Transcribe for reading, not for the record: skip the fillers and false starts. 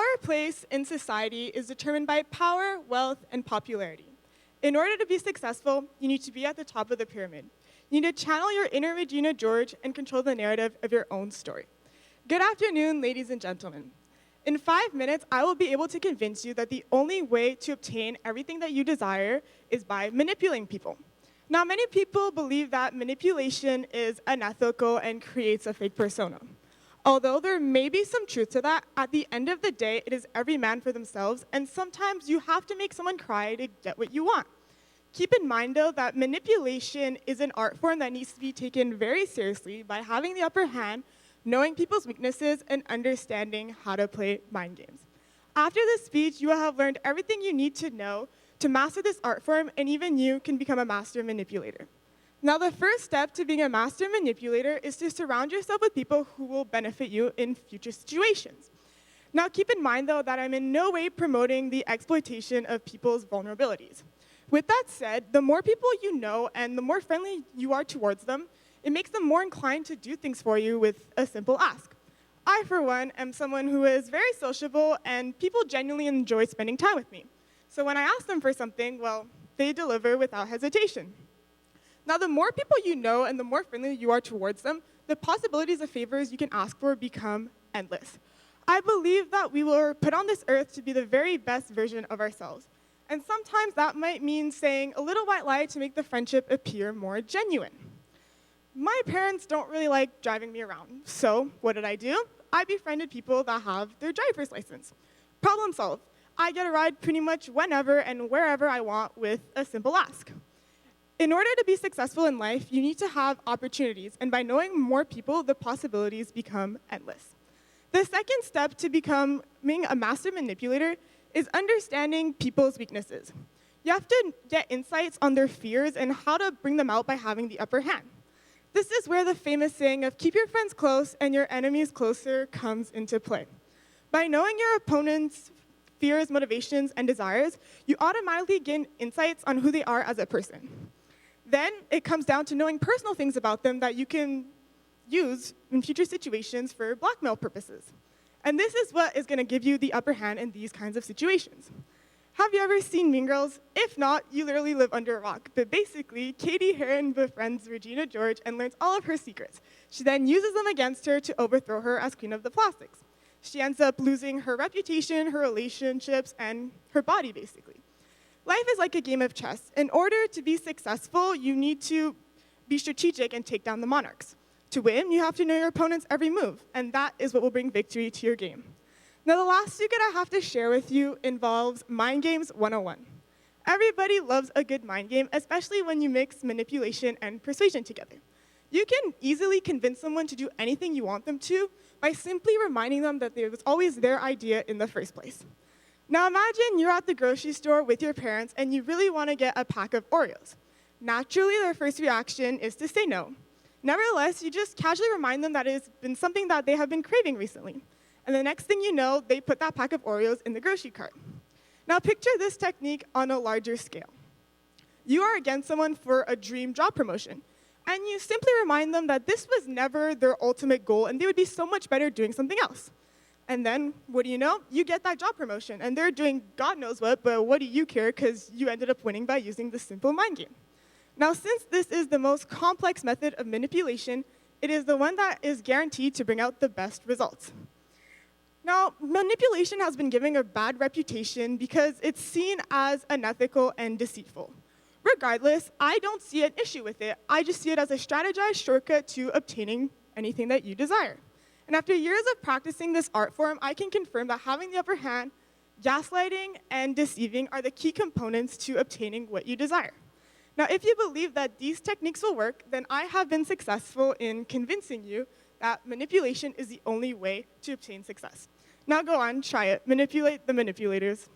Our place in society is determined by power, wealth, and popularity. In order to be successful, you need to be at the top of the pyramid. You need to channel your inner Regina George and control the narrative of your own story. Good afternoon, ladies and gentlemen. In 5 minutes, I will be able to convince you that the only way to obtain everything that you desire is by manipulating people. Now, many people believe that manipulation is unethical and creates a fake persona. Although there may be some truth to that, at the end of the day, it is every man for themselves, and sometimes you have to make someone cry to get what you want. Keep in mind, though, that manipulation is an art form that needs to be taken very seriously by having the upper hand, knowing people's weaknesses, and understanding how to play mind games. After this speech, you will have learned everything you need to know to master this art form, and even you can become a master manipulator. Now, the first step to being a master manipulator is to surround yourself with people who will benefit you in future situations. Now, keep in mind, though, that I'm in no way promoting the exploitation of people's vulnerabilities. With that said, the more people you know and the more friendly you are towards them, it makes them more inclined to do things for you with a simple ask. I, for one, am someone who is very sociable, and people genuinely enjoy spending time with me. So when I ask them for something, well, they deliver without hesitation. Now, the more people you know and the more friendly you are towards them, the possibilities of favors you can ask for become endless. I believe that we were put on this earth to be the very best version of ourselves. And sometimes that might mean saying a little white lie to make the friendship appear more genuine. My parents don't really like driving me around. So what did I do? I befriended people that have their driver's license. Problem solved. I get a ride pretty much whenever and wherever I want with a simple ask. In order to be successful in life, you need to have opportunities, and by knowing more people, the possibilities become endless. The second step to becoming a master manipulator is understanding people's weaknesses. You have to get insights on their fears and how to bring them out by having the upper hand. This is where the famous saying of keep your friends close and your enemies closer comes into play. By knowing your opponent's fears, motivations, and desires, you automatically gain insights on who they are as a person. Then it comes down to knowing personal things about them that you can use in future situations for blackmail purposes. And this is what is going to give you the upper hand in these kinds of situations. Have you ever seen Mean Girls? If not, you literally live under a rock. But basically, Katie Heron befriends Regina George and learns all of her secrets. She then uses them against her to overthrow her as Queen of the Plastics. She ends up losing her reputation, her relationships, and her body, basically. Life is like a game of chess. In order to be successful, you need to be strategic and take down the monarchs. To win, you have to know your opponent's every move, and that is what will bring victory to your game. Now, the last secret I have to share with you involves Mind Games 101. Everybody loves a good mind game, especially when you mix manipulation and persuasion together. You can easily convince someone to do anything you want them to by simply reminding them that it was always their idea in the first place. Now imagine you're at the grocery store with your parents and you really want to get a pack of Oreos. Naturally, their first reaction is to say no. Nevertheless, you just casually remind them that it's been something that they have been craving recently. And the next thing you know, they put that pack of Oreos in the grocery cart. Now picture this technique on a larger scale. You are against someone for a dream job promotion, and you simply remind them that this was never their ultimate goal and they would be so much better doing something else. And then, what do you know? You get that job promotion, and they're doing God knows what, but what do you care, because you ended up winning by using the simple mind game. Now, since this is the most complex method of manipulation, it is the one that is guaranteed to bring out the best results. Now, manipulation has been given a bad reputation because it's seen as unethical and deceitful. Regardless, I don't see an issue with it. I just see it as a strategized shortcut to obtaining anything that you desire. And after years of practicing this art form, I can confirm that having the upper hand, gaslighting, and deceiving are the key components to obtaining what you desire. Now, if you believe that these techniques will work, then I have been successful in convincing you that manipulation is the only way to obtain success. Now go on, try it. Manipulate the manipulators.